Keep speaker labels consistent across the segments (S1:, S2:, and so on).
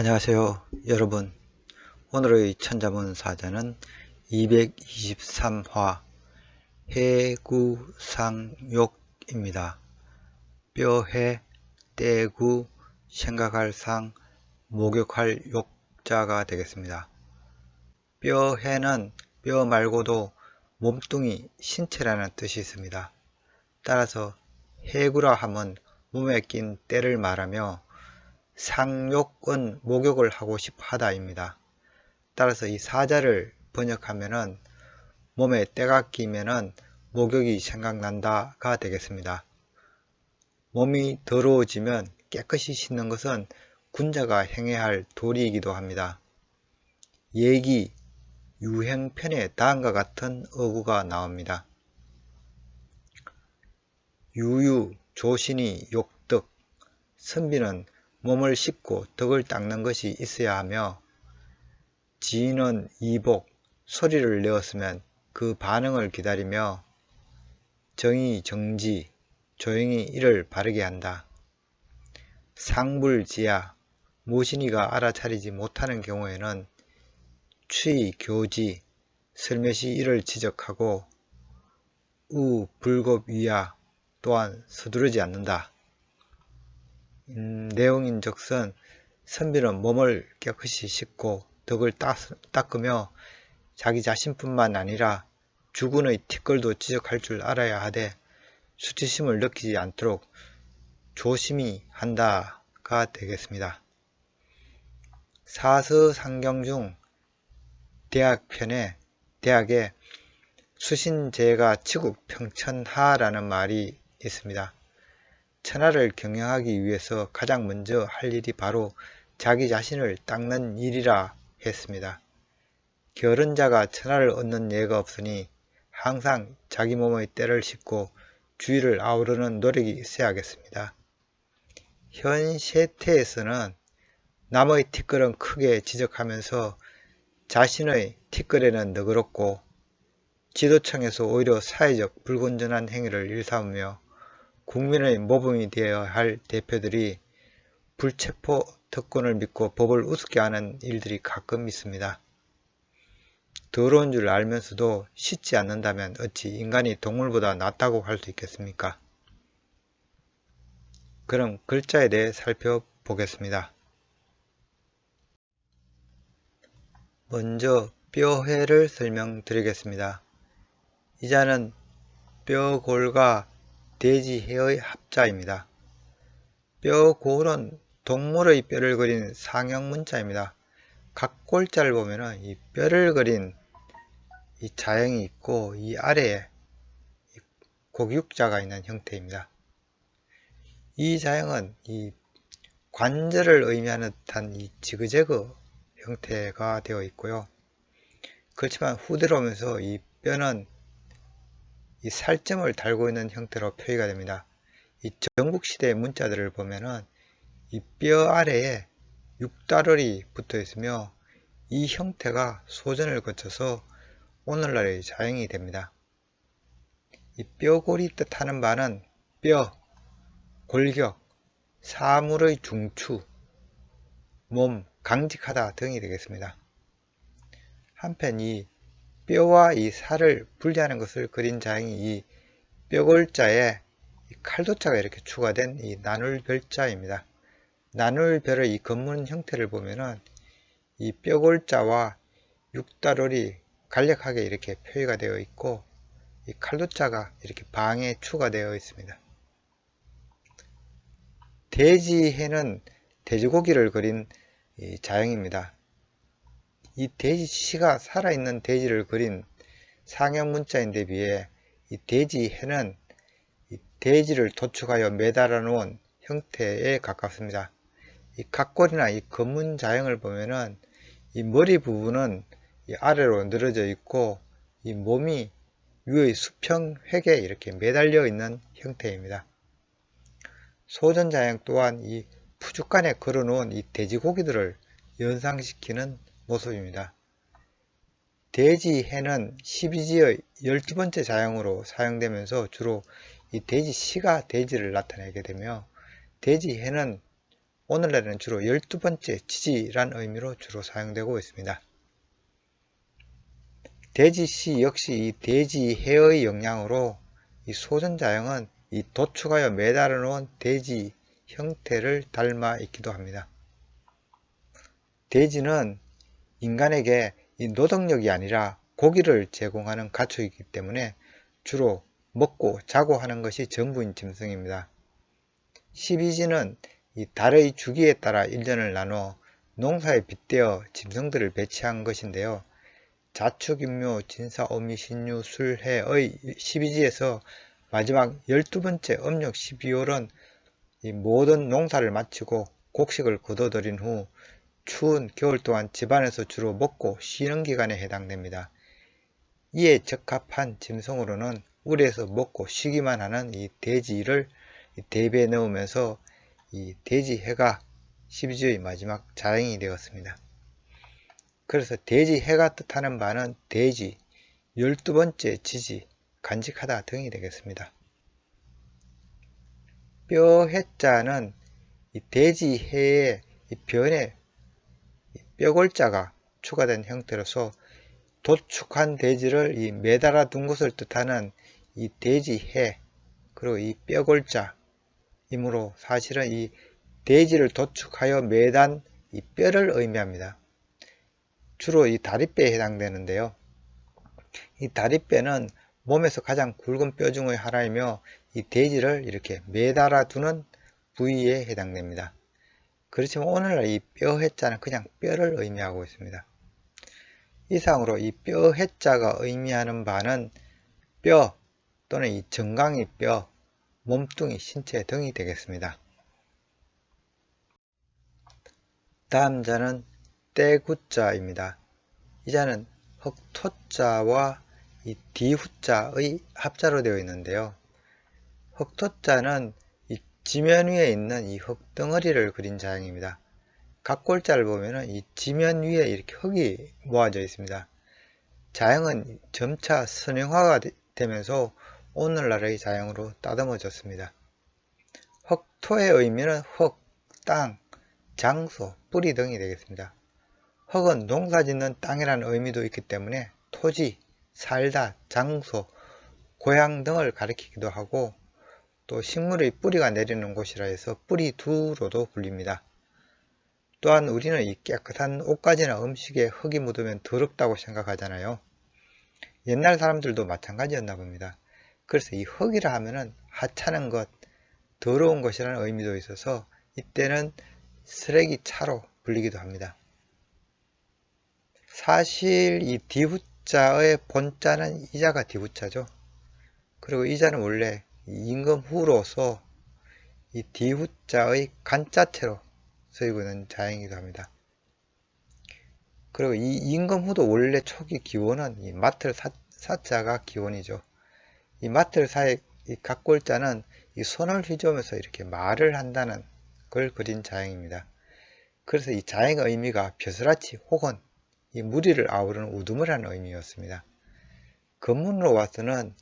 S1: 안녕하세요 여러분. 오늘의 천자문 사자는 223화 해구상욕입니다. 뼈해, 떼구, 생각할 상, 목욕할 욕자가 되겠습니다. 뼈해는 뼈 말고도 몸뚱이, 신체라는 뜻이 있습니다. 따라서 해구라 함은 몸에 낀 때를 말하며 상욕은 목욕을 하고 싶어 하다입니다. 따라서 이 사자를 번역하면은 몸에 때가 끼면은 목욕이 생각난다가 되겠습니다. 몸이 더러워지면 깨끗이 씻는 것은 군자가 행해야 할 도리이기도 합니다. 예기, 유행편에 다음과 같은 어구가 나옵니다. 유유, 조신이 욕덕, 선비는 몸을 씻고 덕을 닦는 것이 있어야 하며, 지인은 이복, 소리를 내었으면 그 반응을 기다리며, 정의, 정지, 조용히 이를 바르게 한다. 상불지야, 모신이가 알아차리지 못하는 경우에는 추의, 교지, 슬며시 이를 지적하고, 불급위야, 또한 서두르지 않는다. 내용인즉슨 선비는 몸을 깨끗이 씻고 덕을 닦으며 자기 자신뿐만 아니라 주군의 티끌도 지적할 줄 알아야 하되 수치심을 느끼지 않도록 조심히 한다가 되겠습니다. 사서상경 중 대학에 수신제가 치국평천하라는 말이 있습니다. 천하를 경영하기 위해서 가장 먼저 할 일이 바로 자기 자신을 닦는 일이라 했습니다. 게으른 자가 천하를 얻는 예가 없으니 항상 자기 몸의 때를 씻고 주위를 아우르는 노력이 있어야겠습니다. 현 세태에서는 남의 티끌은 크게 지적하면서 자신의 티끌에는 너그럽고, 지도청에서 오히려 사회적 불건전한 행위를 일삼으며 국민의 모범이 되어야 할 대표들이 불체포 특권을 믿고 법을 우습게 하는 일들이 가끔 있습니다. 더러운 줄 알면서도 씻지 않는다면 어찌 인간이 동물보다 낫다고 할 수 있겠습니까? 그럼 글자에 대해 살펴보겠습니다. 먼저 뼈해를 설명드리겠습니다. 이 자는 뼈골과 돼지해의 합자입니다. 뼈골은 동물의 뼈를 그린 상형문자입니다. 각 골자를 보면은 이 뼈를 그린 이 자형이 있고 이 아래에 곡육자가 있는 형태입니다. 이 자형은 이 관절을 의미하는 듯한 이 지그재그 형태가 되어 있고요. 그렇지만 후대로 오면서 이 뼈는 이 살점을 달고 있는 형태로 표기가 됩니다. 이 전국시대의 문자들을 보면은 이 뼈 아래에 육다럴이 붙어 있으며 이 형태가 소전을 거쳐서 오늘날의 자형이 됩니다. 이 뼈골이 뜻하는 바는 뼈, 골격, 사물의 중추, 몸, 강직하다 등이 되겠습니다. 한편 이 뼈와 이 살을 분리하는 것을 그린 자형이 이 뼈골자에 칼도자가 이렇게 추가된 이 나눌별자입니다. 나눌별의 이 건문 형태를 보면은 이 뼈골자와 육다롤이 간략하게 이렇게 표기가 되어 있고 이 칼도자가 이렇게 방에 추가되어 있습니다. 돼지해는 돼지고기를 그린 이 자형입니다. 이 돼지씨가 살아있는 돼지를 그린 상형문자인데 비해 이 돼지해는 이 돼지를 도축하여 매달아 놓은 형태에 가깝습니다. 이 각골이나 이 검문 자형을 보면은 이 머리 부분은 이 아래로 늘어져 있고 이 몸이 위의 수평획에 이렇게 매달려 있는 형태입니다. 소전 자형 또한 이 푸죽간에 걸어 놓은 이 돼지고기들을 연상시키는 모습입니다. 돼지해는 12지의 12번째 자형으로 사용되면서 주로 이 돼지씨가 돼지를 나타내게 되며 돼지해는 오늘날에는 주로 12번째 지지란 의미로 주로 사용되고 있습니다. 대지시 역시 이 대지해의 영향으로 이 소전자형은 이 도축하여 매달아 놓은 대지 형태를 닮아 있기도 합니다. 돼지는 인간에게 이 노동력이 아니라 고기를 제공하는 가축이기 때문에 주로 먹고 자고 하는 것이 전부인 짐승입니다. 12지는 이 달의 주기에 따라 일년을 나눠 농사에 빗대어 짐승들을 배치한 것인데요. 자축, 인묘, 진사, 오미, 신유, 술, 해의 12지에서 마지막 12번째 음력 12월은 이 모든 농사를 마치고 곡식을 거둬들인 후 추운 겨울 동안 집안에서 주로 먹고 쉬는 기간에 해당됩니다. 이에 적합한 짐승으로는 우리에서 먹고 쉬기만 하는 이 돼지를 대비에 넣으면서 이 돼지해가 12지의 마지막 자행이 되었습니다. 그래서 돼지해가 뜻하는 바는 돼지, 12번째 지지, 간직하다 등이 되겠습니다. 뼈해자는 이 돼지해의 이 변에 뼈골자가 추가된 형태로서 도축한 돼지를 이 매달아 둔 것을 뜻하는 이 돼지해 그리고 이 뼈골자이므로 사실은 이 돼지를 도축하여 매단 이 뼈를 의미합니다. 주로 이 다리뼈에 해당되는데요. 이 다리뼈는 몸에서 가장 굵은 뼈 중의 하나이며 이 돼지를 이렇게 매달아 두는 부위에 해당됩니다. 그렇지만 오늘날 이 뼈해자는 그냥 뼈를 의미하고 있습니다. 이상으로 이 뼈해자가 의미하는 바는 뼈 또는 이 정강이 뼈, 몸뚱이, 신체 등이 되겠습니다. 다음 자는 떼구자입니다. 이 자는 흑토자와 이 디후자의 합자로 되어 있는데요. 흑토자는 이 지면 위에 있는 이 흙덩어리를 그린 자형입니다. 각골자를 보면은 이 지면 위에 이렇게 흙이 모아져 있습니다. 자형은 점차 선형화가 되면서 오늘날의 자형으로 따듬어졌습니다. 흑토의 의미는 흙, 땅, 장소, 뿌리 등이 되겠습니다. 흙은 농사짓는 땅이라는 의미도 있기 때문에 토지, 살다, 장소, 고향 등을 가리키기도 하고 또 식물의 뿌리가 내리는 곳이라 해서 뿌리두로도 불립니다. 또한 우리는 이 깨끗한 옷가지나 음식에 흙이 묻으면 더럽다고 생각하잖아요. 옛날 사람들도 마찬가지였나 봅니다. 그래서 이 흙이라 하면은 하찮은 것, 더러운 것이라는 의미도 있어서 이때는 쓰레기차로 불리기도 합니다. 사실 이 디후자의 본자는 이자가 디후자죠. 그리고 이자는 원래 임금후로서 이 디후자의 간자체로 쓰이고 있는 자형이기도 합니다. 그리고 이 임금후도 원래 초기 기원은 이 마틀 사자가 기원이죠. 이 마틀 사의 이 각골자는 이 손을 휘저으면서 이렇게 말을 한다는 걸 그린 자형입니다. 그래서 이 자형의 의미가 벼슬아치 혹은 이 무리를 아우르는 우두머리라는 의미였습니다. 건문으로 와서는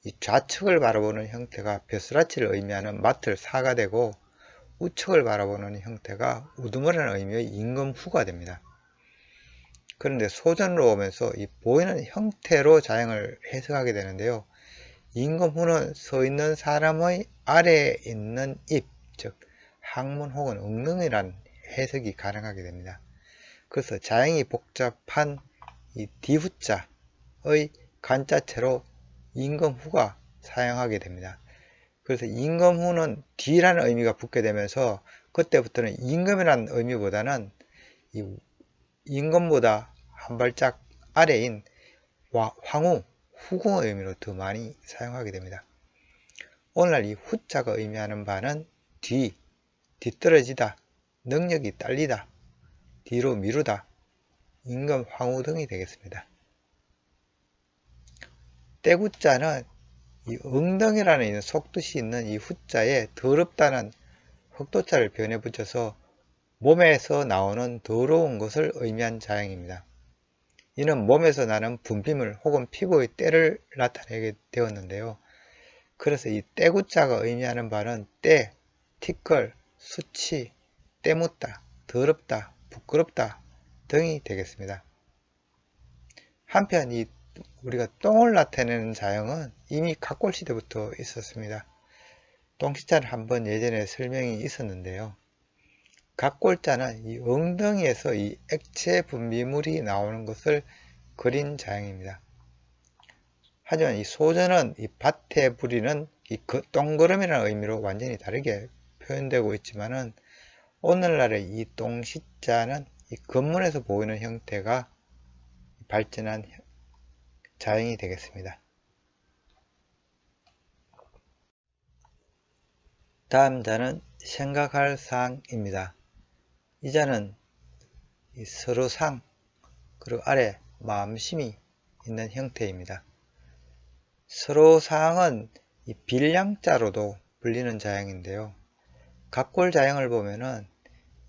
S1: 이 좌측을 바라보는 형태가 벼슬아치를 의미하는 마틀 사가 되고 우측을 바라보는 형태가 우두머리라는 의미의 임금후가 됩니다. 그런데 소전으로 오면서 이 보이는 형태로 자형을 해석하게 되는데요. 임금후는 서 있는 사람의 아래에 있는 입, 즉 항문 혹은 엉덩이란 해석이 가능하게 됩니다. 그래서 자형이 복잡한 이 디후자의 간자체로 임금후가 사용하게 됩니다. 그래서 임금후는 뒤라는 의미가 붙게 되면서 그때부터는 임금이라는 의미보다는 이 임금보다 한 발짝 아래인 황후, 후궁의 의미로 더 많이 사용하게 됩니다. 오늘날 이 후자가 의미하는 바는 뒤떨어지다, 능력이 딸리다, 뒤로 미루다, 임금, 황후 등이 되겠습니다. 떼구자는 이 엉덩이라는 속뜻이 있는 이 후자에 더럽다는 흑도자를 변해 붙여서 몸에서 나오는 더러운 것을 의미한 자형입니다. 이는 몸에서 나는 분비물 혹은 피부의 때를 나타내게 되었는데요. 그래서 이 떼구자가 의미하는 바는 때, 티끌, 수치, 때묻다, 더럽다, 부끄럽다 등이 되겠습니다. 한편 우리가 똥을 나타내는 자형은 이미 각골 시대부터 있었습니다. 똥시자는 한번 예전에 설명이 있었는데요. 각골자는 이 엉덩이에서 이 액체 분비물이 나오는 것을 그린 자형입니다. 하지만 이 소전은 이 밭에 부리는 이 동그러미라는 의미로 완전히 다르게 표현되고 있지만은 오늘날의 이 똥시자는 이 겉문에서 보이는 형태가 발전한 자형이 되겠습니다. 다음 자는 생각할 사항입니다. 이 자는 이 서로상 그리고 아래 마음심이 있는 형태입니다. 서로상은 이 빌량자로도 불리는 자형인데요. 각골자형을 보면은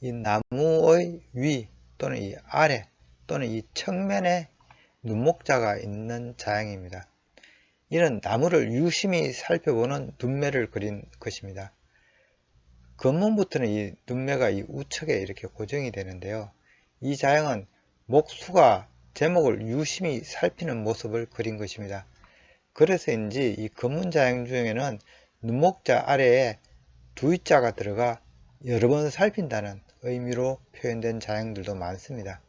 S1: 이 나무의 위 또는 이 아래 또는 이 측면에 눈목자가 있는 자형입니다. 이는 나무를 유심히 살펴보는 눈매를 그린 것입니다. 겉문부터는 이 눈매가 이 우측에 이렇게 고정이 되는데요. 이 자형은 목수가 제목을 유심히 살피는 모습을 그린 것입니다. 그래서인지 이 겉문 자형 중에는 눈목자 아래에 두자가 들어가 여러 번 살핀다는 의미로 표현된 자형들도 많습니다.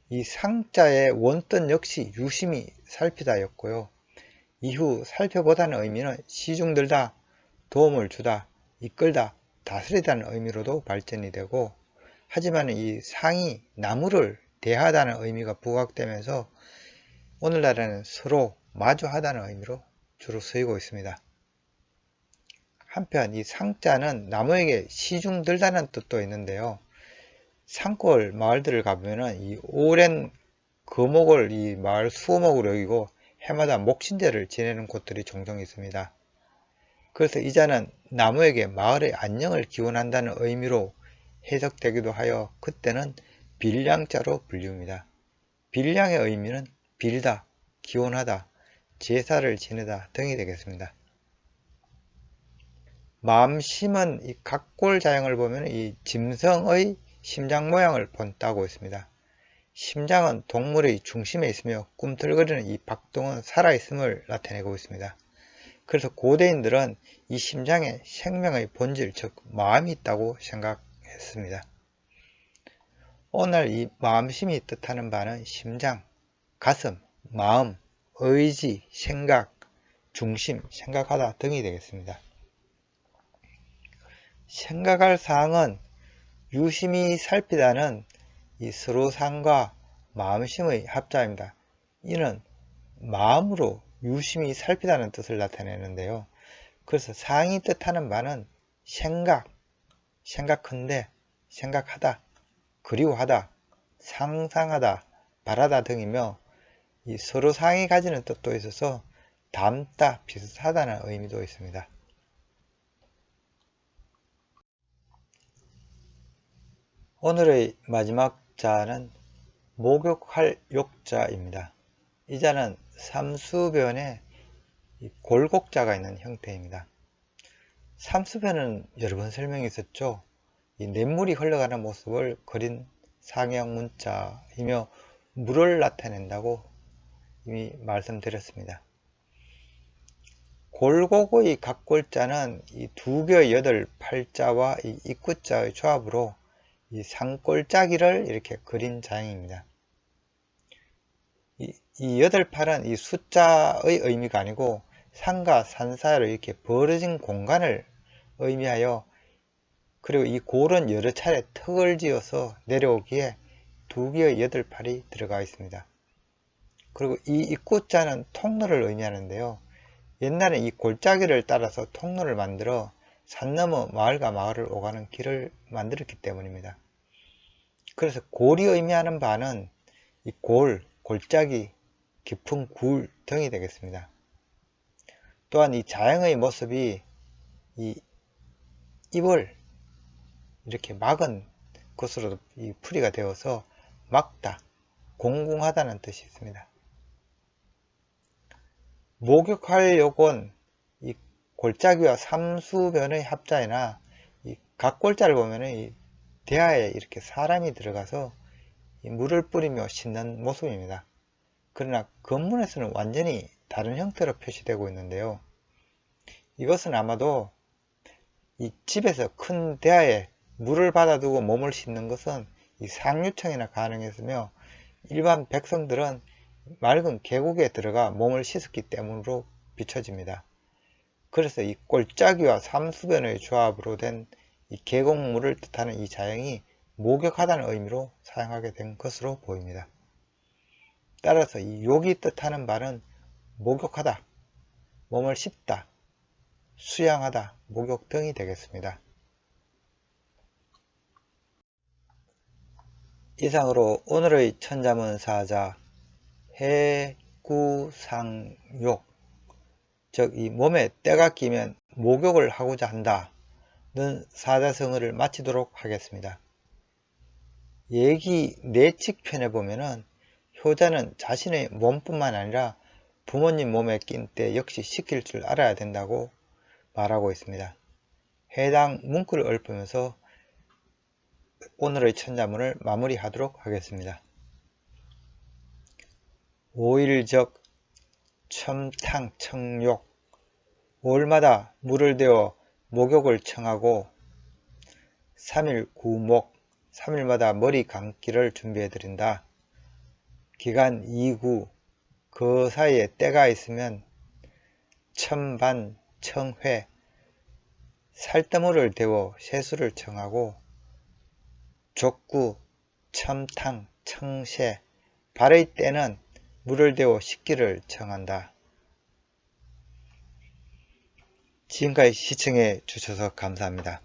S1: 이 상자의 원뜻 역시 유심히 살피다였고요. 이후 살펴보다는 의미는 시중들다, 도움을 주다, 이끌다, 다스리다는 의미로도 발전이 되고, 하지만 이 상이 나무를 대하다는 의미가 부각되면서 오늘날에는 서로 마주하다는 의미로 주로 쓰이고 있습니다. 한편 이 상자는 나무에게 시중 들다는 뜻도 있는데요. 산골 마을들을 가보면 이 오랜 거목을 이 마을 수호목으로 여기고 해마다 목신제를 지내는 곳들이 종종 있습니다. 그래서 이 자는 나무에게 마을의 안녕을 기원한다는 의미로 해석되기도 하여 그때는 빌량자로 불립니다. 빌량의 의미는 빌다, 기원하다, 제사를 지내다 등이 되겠습니다. 마음심은 이 각골 자형을 보면 이 짐승의 심장 모양을 본따고 있습니다. 심장은 동물의 중심에 있으며 꿈틀거리는 이 박동은 살아있음을 나타내고 있습니다. 그래서 고대인들은 이 심장에 생명의 본질, 즉 마음이 있다고 생각했습니다. 오늘 이 마음심이 뜻하는 바는 심장, 가슴, 마음, 의지, 생각, 중심, 생각하다 등이 되겠습니다. 생각할 사항은 유심히 살피다는 이 서로상과 마음심의 합자입니다. 이는 마음으로 유심히 살피다는 뜻을 나타내는데요. 그래서 상이 뜻하는 바는 생각, 생각한데, 생각하다, 그리워하다, 상상하다, 바라다 등이며 이 서로상이 가지는 뜻도 있어서 닮다, 비슷하다는 의미도 있습니다. 오늘의 마지막 자는 목욕할 욕자입니다. 이 자는 삼수변에 골곡자가 있는 형태입니다. 삼수변은 여러 번 설명이 있었죠. 이 냇물이 흘러가는 모습을 그린 상형 문자이며 물을 나타낸다고 이미 말씀드렸습니다. 골곡의 각골자는 이 두벼 여덟 팔자와 이 입구자의 조합으로 이 상골짜기를 이렇게 그린 자형입니다. 이 여덟 팔은 이 숫자의 의미가 아니고 산과 산 사이로 이렇게 벌어진 공간을 의미하여, 그리고 이 골은 여러 차례 턱을 지어서 내려오기에 두 개의 여덟 팔이 들어가 있습니다. 그리고 이 입구자는 통로를 의미하는데요. 옛날에 이 골짜기를 따라서 통로를 만들어 산 너머 마을과 마을을 오가는 길을 만들었기 때문입니다. 그래서 골이 의미하는 바는 이 골짜기, 깊은 굴 등이 되겠습니다. 또한 이 자형의 모습이 이 입을 이렇게 막은 것으로 이 풀이가 되어서 막다, 공궁하다는 뜻이 있습니다. 목욕할 욕은 이 골짜기와 삼수변의 합자이나 이 각 골자를 보면은 이 대하에 이렇게 사람이 들어가서 이 물을 뿌리며 씻는 모습입니다. 그러나 건문에서는 완전히 다른 형태로 표시되고 있는데요. 이것은 아마도 이 집에서 큰 대하에 물을 받아두고 몸을 씻는 것은 이 상류층이나 가능했으며 일반 백성들은 맑은 계곡에 들어가 몸을 씻었기 때문으로 비춰집니다. 그래서 이 골짜기와 삼수변의 조합으로 된 이 계곡물을 뜻하는 이 자형이 목욕하다는 의미로 사용하게 된 것으로 보입니다. 따라서 이 욕이 뜻하는 바는 목욕하다, 몸을 씻다, 수양하다, 목욕 등이 되겠습니다. 이상으로 오늘의 천자문사자 해구상욕, 즉 이 몸에 때가 끼면 목욕을 하고자 한다는 사자성어를 마치도록 하겠습니다. 얘기 내칙편에 보면은 효자는 자신의 몸뿐만 아니라 부모님 몸에 낀 때 역시 씻길 줄 알아야 된다고 말하고 있습니다. 해당 문구를 읊으면서 오늘의 천자문을 마무리하도록 하겠습니다. 오일적 첨탕청욕, 5월마다 물을 대어 목욕을 청하고 3일 구목, 3일마다 머리 감기를 준비해 드린다. 기간 2구, 그 사이에 때가 있으면 첨반, 청회, 살뜨물을 데워 세수를 청하고 족구, 첨탕, 청세, 발의 때는 물을 데워 씻기를 청한다. 지금까지 시청해 주셔서 감사합니다.